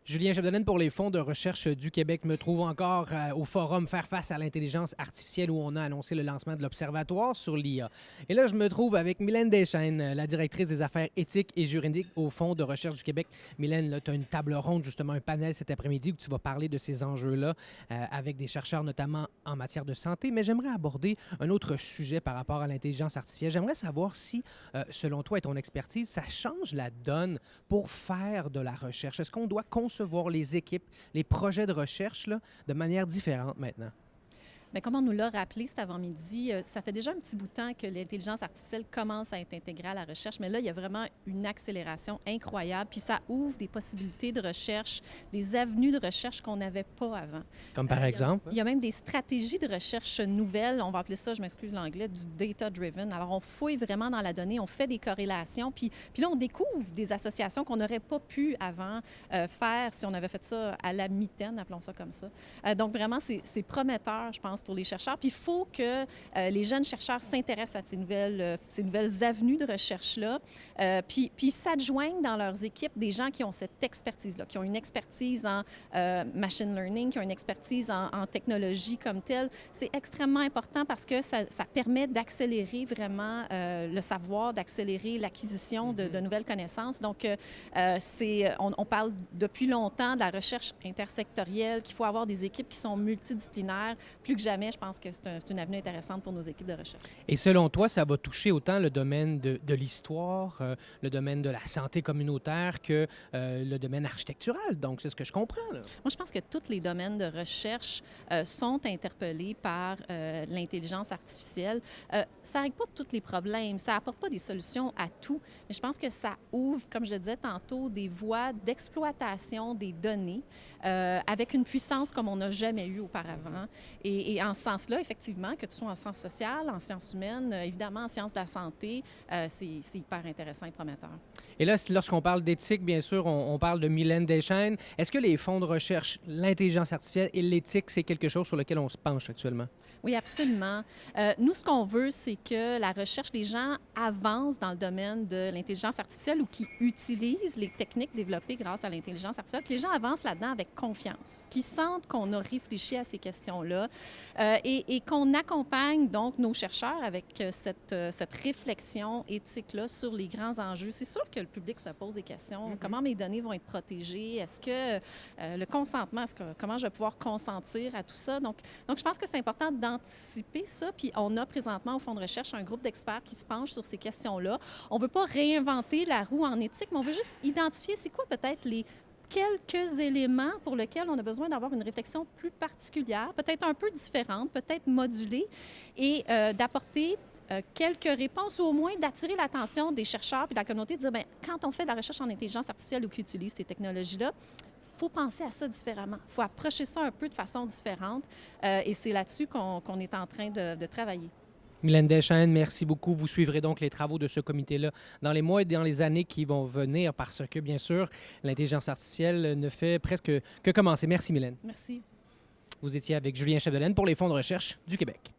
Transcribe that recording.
Julien Chapdelaine pour les fonds de recherche du Québec me trouve encore au forum Faire face à l'intelligence artificielle où on a annoncé le lancement de l'Observatoire sur l'IA. Et là, je me trouve avec Mylène Deschênes, la directrice des affaires éthiques et juridiques au Fonds de recherche du Québec. Mylène, tu as une table ronde, justement un panel cet après-midi où tu vas parler de ces enjeux-là avec des chercheurs notamment en matière de santé. Mais j'aimerais aborder un autre sujet par rapport à l'intelligence artificielle. J'aimerais savoir si, selon toi et ton expertise, ça change la donne pour faire de la recherche. Est-ce qu'on doit concevoir les équipes, les projets de recherche là, de manière différente maintenant? Bien, comme on nous l'a rappelé cet avant-midi, ça fait déjà un petit bout de temps que l'intelligence artificielle commence à être intégrée à la recherche, mais là, il y a vraiment une accélération incroyable, puis ça ouvre des possibilités de recherche, des avenues de recherche qu'on n'avait pas avant. Comme par exemple? Il y a même des stratégies de recherche nouvelles, on va appeler ça, je m'excuse l'anglais, du data-driven. Alors, on fouille vraiment dans la donnée, on fait des corrélations, puis là, on découvre des associations qu'on n'aurait pas pu avant faire si on avait fait ça à la mitaine, appelons ça comme ça. Donc, vraiment, c'est prometteur, je pense, pour les chercheurs. Puis il faut que les jeunes chercheurs s'intéressent à ces nouvelles avenues de recherche-là, puis s'adjoignent dans leurs équipes des gens qui ont cette expertise-là, qui ont une expertise en machine learning, qui ont une expertise en technologie comme telle. C'est extrêmement important parce que ça permet d'accélérer vraiment le savoir, d'accélérer l'acquisition de nouvelles connaissances. Donc, on parle depuis longtemps de la recherche intersectorielle, qu'il faut avoir des équipes qui sont multidisciplinaires. Plus que jamais, je pense que c'est une avenue intéressante pour nos équipes de recherche. Et selon toi, ça va toucher autant le domaine de l'histoire, le domaine de la santé communautaire que le domaine architectural. Donc, c'est ce que je comprends, là. Moi, je pense que tous les domaines de recherche sont interpellés par l'intelligence artificielle. Ça ne règle pas tous les problèmes, ça n'apporte pas des solutions à tout, mais je pense que ça ouvre, comme je le disais tantôt, des voies d'exploitation des données avec une puissance comme on n'a jamais eu auparavant. Et en ce sens-là, effectivement, que tu sois en sciences sociales, en sciences humaines, évidemment en sciences de la santé, c'est hyper intéressant et prometteur. Et là, lorsqu'on parle d'éthique, bien sûr, on parle de Mylène Deschênes. Est-ce que les fonds de recherche, l'intelligence artificielle et l'éthique, c'est quelque chose sur lequel on se penche actuellement? Oui, absolument. Nous, ce qu'on veut, c'est que la recherche des gens avance dans le domaine de l'intelligence artificielle ou qui utilisent les techniques développées grâce à l'intelligence artificielle, que les gens avancent là-dedans avec confiance, qu'ils sentent qu'on a réfléchi à ces questions-là et qu'on accompagne donc nos chercheurs avec cette réflexion éthique-là sur les grands enjeux. C'est sûr que le public se pose des questions. Comment mes données vont être protégées? Est-ce que le consentement, comment je vais pouvoir consentir à tout ça? Donc je pense que c'est important d'anticiper ça. Puis on a présentement au Fonds de recherche un groupe d'experts qui se penche sur ces questions-là. On ne veut pas réinventer la roue en éthique, mais on veut juste identifier c'est quoi peut-être les quelques éléments pour lesquels on a besoin d'avoir une réflexion plus particulière, peut-être un peu différente, peut-être modulée, et d'apporter quelques réponses ou au moins d'attirer l'attention des chercheurs et de la communauté, de dire, bien, quand on fait de la recherche en intelligence artificielle ou qui utilise ces technologies-là, il faut penser à ça différemment. Il faut approcher ça un peu de façon différente et c'est là-dessus qu'on est en train de travailler. Mylène Deschênes, merci beaucoup. Vous suivrez donc les travaux de ce comité-là dans les mois et dans les années qui vont venir parce que, bien sûr, l'intelligence artificielle ne fait presque que commencer. Merci, Mylène. Merci. Vous étiez avec Julien Chapdelaine pour les fonds de recherche du Québec.